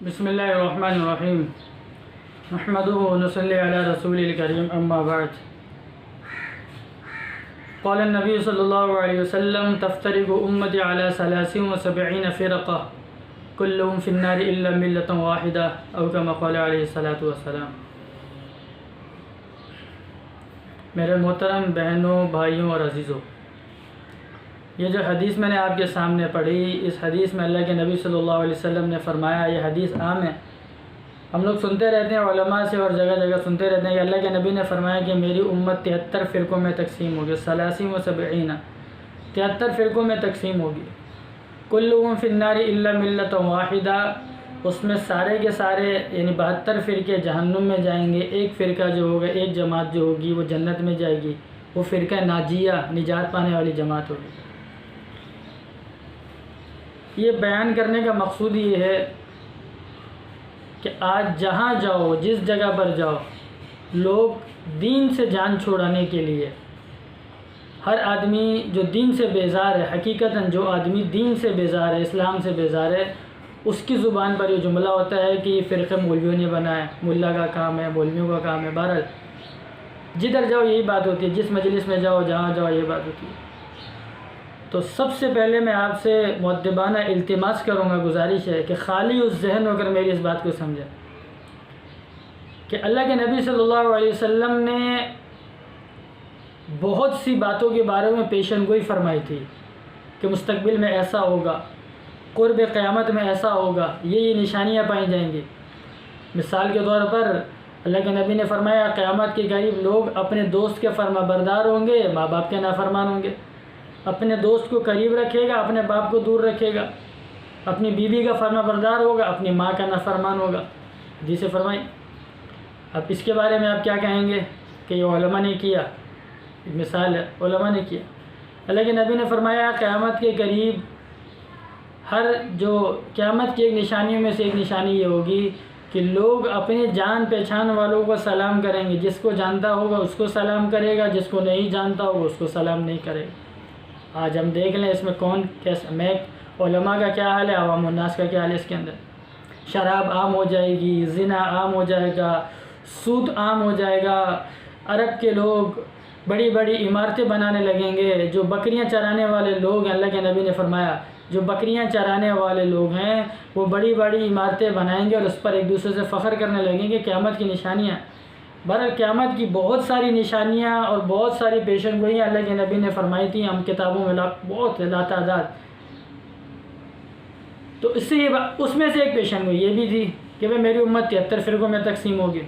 بسم اللہ الرحمن الرحیم نحمده ونصلی علی رسول الکریم اما بعد قال النبی صلی اللہ علیہ وسلم تفترق امتی علی 73 فرقہ كلهم في النار الا ملة واحدة او كما قال علیہ الصلاۃ والسلام۔ میرے محترم بہنوں، بھائیوں اور عزیزوں، یہ جو حدیث میں نے آپ کے سامنے پڑھی، اس حدیث میں اللہ کے نبی صلی اللہ علیہ وسلم نے فرمایا، یہ حدیث عام ہے، ہم لوگ سنتے رہتے ہیں علماء سے اور جگہ جگہ سنتے رہتے ہیں کہ اللہ کے نبی نے فرمایا کہ میری امت 73 فرقوں میں تقسیم ہوگی، 73 فرقوں میں تقسیم ہوگی، کلهم فی النار الا ملۃ واحدہ، اس میں سارے کے سارے یعنی 72 فرقے جہنم میں جائیں گے، ایک فرقہ جو ہوگا، ایک جماعت جو ہوگی وہ جنت میں جائے گی، وہ فرقہ ناجیہ، نجات پانے والی جماعت ہوگی۔ یہ بیان کرنے کا مقصود یہ ہے کہ آج جہاں جاؤ، جس جگہ پر جاؤ، لوگ دین سے جان چھڑانے کے لیے، ہر آدمی جو دین سے بیزار ہے، حقیقتاً جو آدمی دین سے بیزار ہے، اسلام سے بیزار ہے، اس کی زبان پر یہ جملہ ہوتا ہے کہ یہ فرقہ مولویوں نے بنایا ہے، ملا کا کام ہے، مولویوں کا کام ہے۔ بہرحال جدھر جاؤ یہی بات ہوتی ہے، جس مجلس میں جاؤ، جہاں جاؤ یہ بات ہوتی ہے۔ تو سب سے پہلے میں آپ سے مؤدبانہ التماس کروں گا، گزارش ہے کہ خالی اس ذہن ہو کر میری اس بات کو سمجھیں کہ اللہ کے نبی صلی اللہ علیہ وسلم نے بہت سی باتوں کے بارے میں پیشن گوئی فرمائی تھی کہ مستقبل میں ایسا ہوگا، قرب قیامت میں ایسا ہوگا، یہ نشانیاں پائی جائیں گی۔ مثال کے طور پر اللہ کے نبی نے فرمایا قیامت کے قریب لوگ اپنے دوست کے فرما بردار ہوں گے، ماں باپ کے نافرمان ہوں گے، اپنے دوست کو قریب رکھے گا، اپنے باپ کو دور رکھے گا، اپنی بیوی کا فرما بردار ہوگا، اپنی ماں کا نافرمان ہوگا، حدیث فرمائی۔ اب اس کے بارے میں آپ کیا کہیں گے کہ یہ علماء نے کیا، مثال ہے علماء نے کیا۔ اللہ کے نبی نے فرمایا قیامت کے قریب قیامت کی ایک نشانیوں میں سے ایک نشانی یہ ہوگی کہ لوگ اپنے جان پہچان والوں کو سلام کریں گے، جس کو جانتا ہوگا اس کو سلام کرے گا، جس کو نہیں جانتا ہوگا اس کو سلام نہیں کرے گا۔ آج ہم دیکھ لیں اس میں کون کیسا، میں علماء کا کیا حال ہے، عوام الناس کا کیا حال ہے۔ اس کے اندر شراب عام ہو جائے گی، زنا عام ہو جائے گا، سود عام ہو جائے گا، عرب کے لوگ بڑی بڑی عمارتیں بنانے لگیں گے۔ جو بکریاں چرانے والے لوگ ہیں، اللہ کے نبی نے فرمایا جو بکریاں چرانے والے لوگ ہیں وہ بڑی بڑی عمارتیں بنائیں گے اور اس پر ایک دوسرے سے فخر کرنے لگیں گے۔ قیامت کی نشانیاں، بہرحال قیامت کی بہت ساری نشانیاں اور بہت ساری پیشن گوئیاں اللہ کے نبی نے فرمائی تھیں، ہم کتابوں میں بہت لاتعداد۔ تو اس میں سے ایک پیشن گوئی یہ بھی تھی کہ میری امت 73 فرقوں میں تقسیم ہوگی۔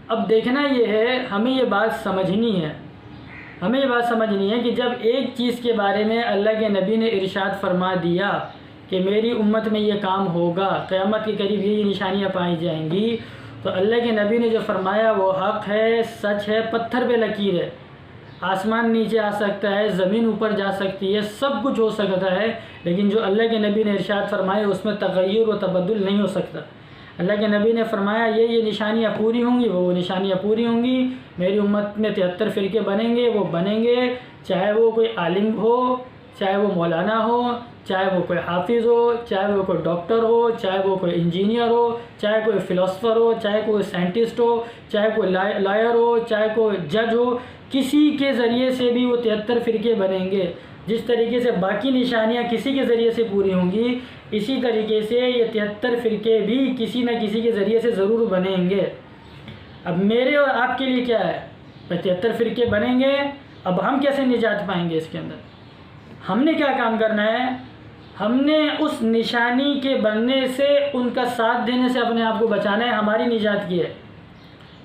اب دیکھنا یہ ہے، ہمیں یہ بات سمجھنی ہے کہ جب ایک چیز کے بارے میں اللہ کے نبی نے ارشاد فرما دیا کہ میری امت میں یہ کام ہوگا، قیامت کے قریب یہ نشانیاں پائی جائیں گی، تو اللہ کے نبی نے جو فرمایا وہ حق ہے، سچ ہے، پتھر پہ لکیر ہے۔ آسمان نیچے آ سکتا ہے، زمین اوپر جا سکتی ہے، سب کچھ ہو سکتا ہے، لیکن جو اللہ کے نبی نے ارشاد فرمایا اس میں تغیر و تبدل نہیں ہو سکتا۔ اللہ کے نبی نے فرمایا یہ نشانیاں پوری ہوں گی، وہ نشانیاں پوری ہوں گی، میری امت میں 73 فرقے بنیں گے، وہ بنیں گے، چاہے وہ کوئی عالم ہو، چاہے وہ مولانا ہو، چاہے وہ کوئی حافظ ہو، چاہے وہ کوئی ڈاکٹر ہو، چاہے وہ کوئی انجینئر ہو، چاہے کوئی فلاسفر ہو، چاہے کوئی سائنٹسٹ ہو، چاہے کوئی لائر ہو، چاہے کوئی جج ہو، کسی کے ذریعے سے بھی وہ 73 فرقے بنیں گے۔ جس طریقے سے باقی نشانیاں کسی کے ذریعے سے پوری ہوں گی، اسی طریقے سے یہ 73 فرقے بھی کسی نہ کسی کے ذریعے سے ضرور بنیں گے۔ اب میرے اور آپ کے لیے کیا ہے، 73 فرقے بنیں گے، اب ہم کیسے نجات پائیں گے اس کے اندر؟ ہم نے کیا کام کرنا ہے؟ ہم نے اس نشانی کے بننے سے، ان کا ساتھ دینے سے اپنے آپ کو بچانا ہے۔ ہماری نجات کی ہے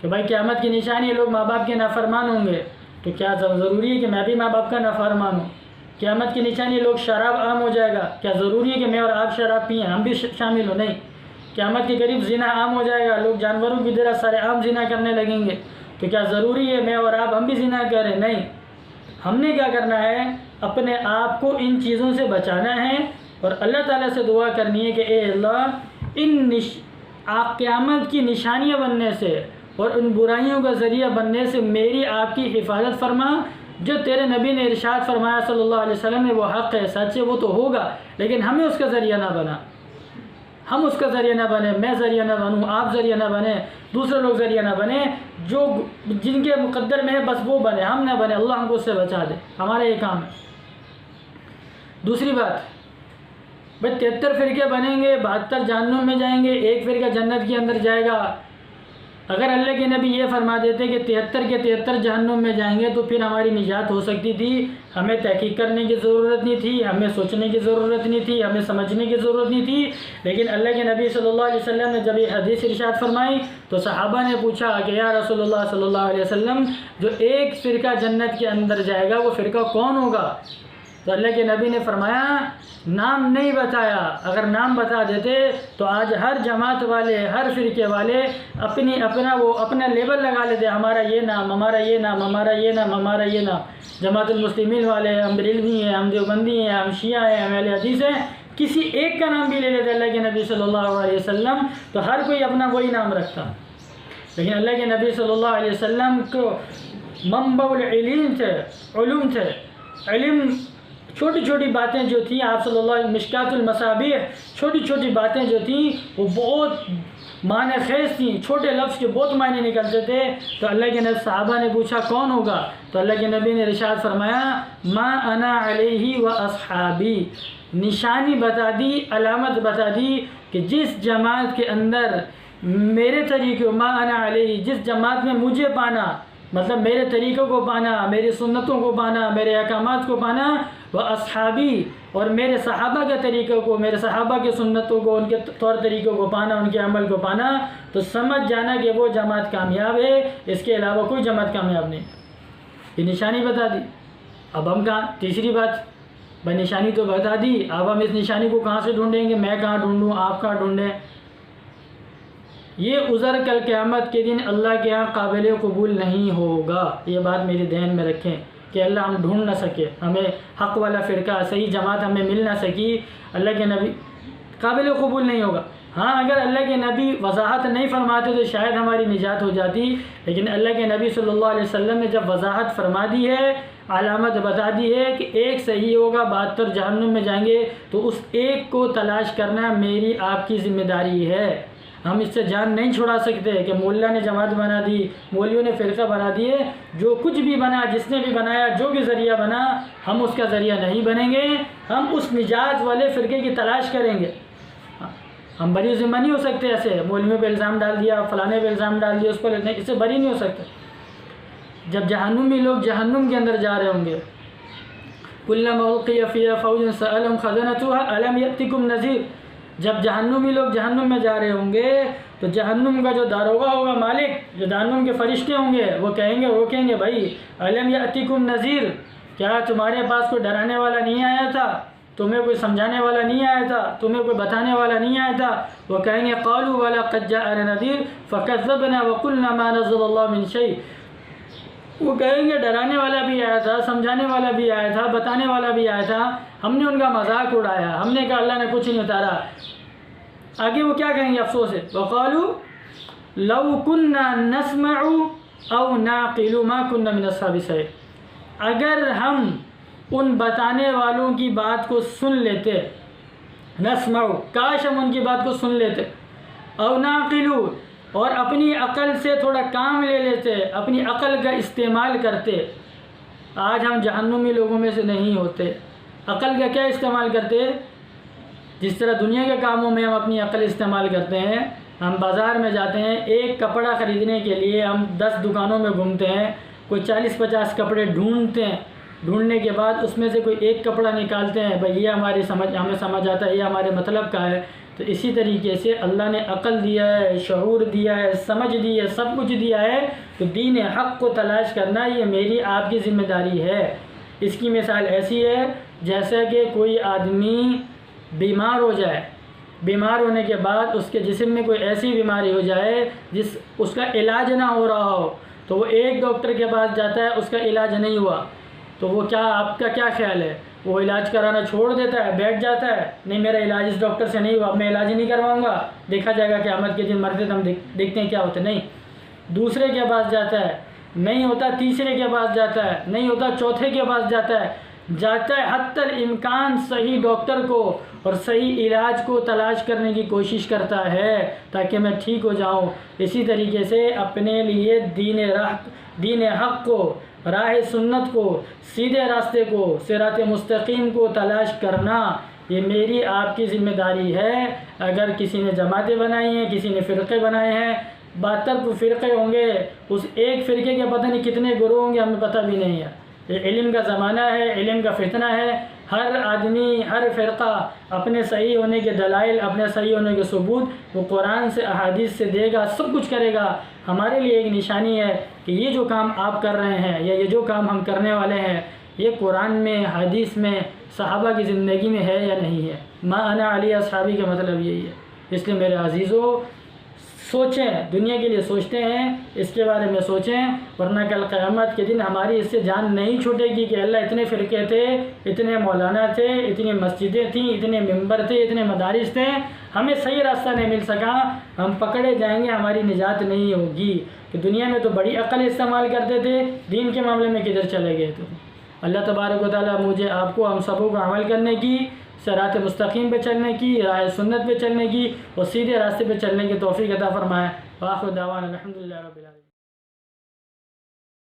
کہ بھائی قیامت کی نشانی ہے، لوگ ماں باپ کے نافرمان ہوں گے، تو کیا ضروری ہے کہ میں بھی ماں باپ کا نافرمان ہوں؟ قیامت کی نشانی لوگ شراب عام ہو جائے گا، کیا ضروری ہے کہ میں اور آپ شراب پئیں، ہم بھی شامل ہوں؟ نہیں۔ قیامت کے قریب زنا عام ہو جائے گا، لوگ جانوروں کی طرح سارے عام زنا کرنے لگیں گے، تو کیا ضروری ہے میں اور آپ ہم بھی زنا کریں؟ نہیں۔ ہم نے کیا کرنا ہے، اپنے آپ کو ان چیزوں سے بچانا ہے اور اللہ تعالیٰ سے دعا کرنی ہے کہ اے اللہ آپ قیامت کی نشانیاں بننے سے اور ان برائیوں کا ذریعہ بننے سے میری آپ کی حفاظت فرما۔ جو تیرے نبی نے ارشاد فرمایا صلی اللہ علیہ وسلم نے وہ حق ہے، سچ ہے، وہ تو ہوگا، لیکن ہمیں اس کا ذریعہ نہ بنا۔ ہم اس کا ذریعہ نہ بنیں، میں ذریعہ نہ بنوں، آپ ذریعہ نہ بنیں، دوسرے لوگ ذریعہ نہ بنیں، جو جن کے مقدر میں ہے بس وہ بنے، ہم نہ بنے، اللہ ہم کو اس سے بچا دے، ہمارا یہ کام ہے۔ دوسری بات، بھائی 73 فرقے بنیں گے، 72 جہنم میں جائیں گے، ایک فرقہ جنت کے اندر جائے گا۔ اگر اللہ کے نبی یہ فرما دیتے کہ 73 کے 73 جہنم میں جائیں گے تو پھر ہماری نجات ہو سکتی تھی، ہمیں تحقیق کرنے کی ضرورت نہیں تھی، ہمیں سوچنے کی ضرورت نہیں تھی، ہمیں سمجھنے کی ضرورت نہیں تھی۔ لیکن اللہ کے نبی صلی اللہ علیہ وسلم نے جب یہ حدیث ارشاد فرمائی تو صحابہ نے پوچھا کہ یا رسول اللہ صلی اللہ علیہ وسلم، جو ایک فرقہ جنت کے اندر جائے گا وہ فرقہ کون ہوگا؟ تو اللہ کے نبی نے فرمایا نام نہیں بتایا، اگر نام بتا دیتے تو آج ہر جماعت والے، ہر فرقے والے اپنا لیبل لگا لیتے، ہمارا یہ نام، ہمارا یہ نام، ہمارا یہ نام، ہمارا یہ نام۔ جماعت المسلمین والے، ہم بریلوی ہیں، ہم دیوبندی ہیں، ہم شیعہ ہیں، ہم اہل حدیث ہیں، کسی ایک کا نام بھی لے لیتے اللہ کے نبی صلی اللہ علیہ وسلم تو ہر کوئی اپنا وہی نام رکھتا۔ لیکن اللہ کے نبی صلی اللہ علیہ وسلم کو منبع العلم تھے، علوم تھے، علم، چھوٹی چھوٹی باتیں جو تھیں، آپ صلی اللہ علیہ مشکات المصابیح، چھوٹی چھوٹی باتیں جو تھیں وہ بہت معنی خیز تھیں، چھوٹے لفظ کے بہت معنی نکلتے تھے۔ تو اللہ کے نبی صحابہ نے پوچھا کون ہوگا؟ تو اللہ کے نبی نے ارشاد فرمایا ما انا علیہ و اصحابی، نشانی بتا دی، علامت بتا دی کہ جس جماعت کے اندر میرے طریقے، ما انا علیہ، جس جماعت میں مجھے پانا، مطلب میرے طریقوں کو پانا، میری سنتوں کو پانا، میرے احکامات کو پانا، وہ اصحابی، اور میرے صحابہ کے طریقوں کو، میرے صحابہ کے سنتوں کو، ان کے طور طریقوں کو پانا، ان کے عمل کو پانا، تو سمجھ جانا کہ وہ جماعت کامیاب ہے، اس کے علاوہ کوئی جماعت کامیاب نہیں۔ یہ نشانی بتا دی۔ اب ہم کہاں، تیسری بات، بھائی نشانی تو بتا دی، اب ہم اس نشانی کو کہاں سے ڈھونڈیں گے؟ میں کہاں ڈھونڈوں، آپ کہاں ڈھونڈیں؟ یہ عذر کل قیامت کے دن اللہ کے ہاں قابل قبول نہیں ہوگا، یہ بات میرے ذہن میں رکھیں کہ اللہ ہم ڈھونڈ نہ سکے، ہمیں حق والا فرقہ، صحیح جماعت ہمیں مل نہ سکی، اللہ کے نبی قابل قبول نہیں ہوگا۔ ہاں اگر اللہ کے نبی وضاحت نہیں فرماتے تو شاید ہماری نجات ہو جاتی، لیکن اللہ کے نبی صلی اللہ علیہ وسلم نے جب وضاحت فرما دی ہے، علامت بتا دی ہے کہ ایک صحیح ہوگا، 72 جہنم میں جائیں گے، تو اس ایک کو تلاش کرنا میری آپ کی ذمہ داری ہے۔ ہم اس سے جان نہیں چھڑا سکتے کہ مولا نے جماعت بنا دی، مولیوں نے فرقہ بنا دیے، جو کچھ بھی بنا، جس نے بھی بنایا، جو بھی ذریعہ بنا، ہم اس کا ذریعہ نہیں بنیں گے، ہم اس نجات والے فرقے کی تلاش کریں گے۔ ہم بری ذمہ نہیں ہو سکتے، ایسے مولویوں پہ الزام ڈال دیا، فلانے پہ الزام ڈال دیا، اس پر اس سے بری نہیں ہو سکتے۔ جب جہنمی لوگ جہنم کے اندر جا رہے ہوں گے، کلما القی فیہا فوج سألہم خزنتها الم یأتکم نذیر، جب جہنمی لوگ جہنم میں جا رہے ہوں گے تو جہنم کا جو داروغہ ہوگا، مالک، جو جہنم کے فرشتے ہوں گے، وہ کہیں گے بھائی الم یأتکم نذیر، کیا تمہارے پاس کوئی ڈرانے والا نہیں آیا تھا؟ تمہیں کوئی سمجھانے والا نہیں آیا تھا؟ تمہیں کوئی بتانے والا نہیں آیا تھا؟ وہ کہیں گے قالوا ولقد جاءنا نذیر فکذبنا وقلنا ما نزل اللہ من شیء، وہ کہیں گے ڈرانے والا بھی آیا تھا، سمجھانے والا بھی آیا تھا، بتانے والا بھی آیا تھا، ہم نے ان کا مذاق اڑایا، ہم نے کہا اللہ نے کچھ نہیں اتارا۔ آگے وہ کیا کہیں گے افسوس ہے، وقالوا لو كنا نسمع او نعقل ما كنا من اصحاب السعير، اگر ہم ان بتانے والوں کی بات کو سن لیتے، نسمع، کاش ہم ان کی بات کو سن لیتے، او نعقل، اور اپنی عقل سے تھوڑا کام لے لیتے، اپنی عقل کا استعمال کرتے۔ آج ہم جہنمی لوگوں میں سے نہیں ہوتے۔ عقل کا کیا استعمال کرتے؟ جس طرح دنیا کے کاموں میں ہم اپنی عقل استعمال کرتے ہیں، ہم بازار میں جاتے ہیں، ایک کپڑا خریدنے کے لیے ہم 10 دکانوں میں گھومتے ہیں، کوئی 40-50 کپڑے ڈھونڈتے ہیں، ڈھونڈنے کے بعد اس میں سے کوئی ایک کپڑا نکالتے ہیں، بھئی یہ ہمیں سمجھ آتا ہے، یہ ہمارے مطلب کا ہے۔ تو اسی طریقے سے اللہ نے عقل دیا ہے، شعور دیا ہے، سمجھ دی ہے، سب کچھ دیا ہے، تو دین حق کو تلاش کرنا یہ میری آپ کی ذمہ داری ہے۔ اس کی مثال ایسی ہے جیسا کہ کوئی آدمی بیمار ہو جائے، بیمار ہونے کے بعد اس کے جسم میں کوئی ایسی بیماری ہو جائے اس کا علاج نہ ہو رہا ہو، تو وہ ایک ڈاکٹر کے پاس جاتا ہے، اس کا علاج نہیں ہوا، تو وہ کیا، آپ کا کیا خیال ہے؟ وہ علاج کرانا چھوڑ دیتا ہے، بیٹھ جاتا ہے، نہیں میرا علاج اس ڈاکٹر سے نہیں ہوا، میں علاج نہیں کرواؤں گا، دیکھا جائے گا قیامت کے دن مرتے ہم دیکھتے ہیں کیا ہوتا ہے۔ نہیں، دوسرے کے پاس جاتا ہے، نہیں ہوتا، تیسرے کے پاس جاتا ہے، نہیں ہوتا، چوتھے کے پاس جاتا ہے، جاتا ہے حتی الامکان صحیح ڈاکٹر کو اور صحیح علاج کو تلاش کرنے کی کوشش کرتا ہے تاکہ میں ٹھیک ہو جاؤں۔ اسی طریقے سے اپنے لیے دین حق کو، راہ سنت کو، سیدھے راستے کو، صراط مستقیم کو تلاش کرنا، یہ میری آپ کی ذمہ داری ہے۔ اگر کسی نے جماعتیں بنائی ہیں، کسی نے فرقے بنائے ہیں، 72 فرقے ہوں گے، اس ایک فرقے کے پتہ نہیں کتنے گروہ ہوں گے، ہمیں پتہ بھی نہیں ہے۔ یہ علم کا زمانہ ہے، علم کا فتنہ ہے، ہر آدمی، ہر فرقہ اپنے صحیح ہونے کے دلائل، اپنے صحیح ہونے کے ثبوت وہ قرآن سے، احادیث سے دے گا، سب کچھ کرے گا۔ ہمارے لیے ایک نشانی ہے کہ یہ جو کام آپ کر رہے ہیں یا یہ جو کام ہم کرنے والے ہیں، یہ قرآن میں، حدیث میں، صحابہ کی زندگی میں ہے یا نہیں ہے۔ ما انا علی اصحابی کا مطلب یہی ہے۔ اس لیے میرے عزیزو، سوچیں، دنیا کے لیے سوچتے ہیں، اس کے بارے میں سوچیں، ورنہ کل قیامت کے دن ہماری اس سے جان نہیں چھوٹے گی کہ اللہ اتنے فرقے تھے، اتنے مولانا تھے، اتنی مسجدیں تھیں، اتنے ممبر تھے، اتنے مدارس تھے، ہمیں صحیح راستہ نہیں مل سکا، ہم پکڑے جائیں گے، ہماری نجات نہیں ہوگی کہ دنیا میں تو بڑی عقل استعمال کرتے تھے، دین کے معاملے میں کدھر چلے گئے تو۔ اللہ تبارک و تعالیٰ مجھے، آپ کو، ہم سبوں کو عمل کرنے کی، صراط مستقیم پہ چلنے کی، راہ سنت پہ چلنے کی اور سیدھے راستے پہ چلنے کی توفیق عطا فرمائے۔ وآخر دعوانا الحمدللہ رب العالمین۔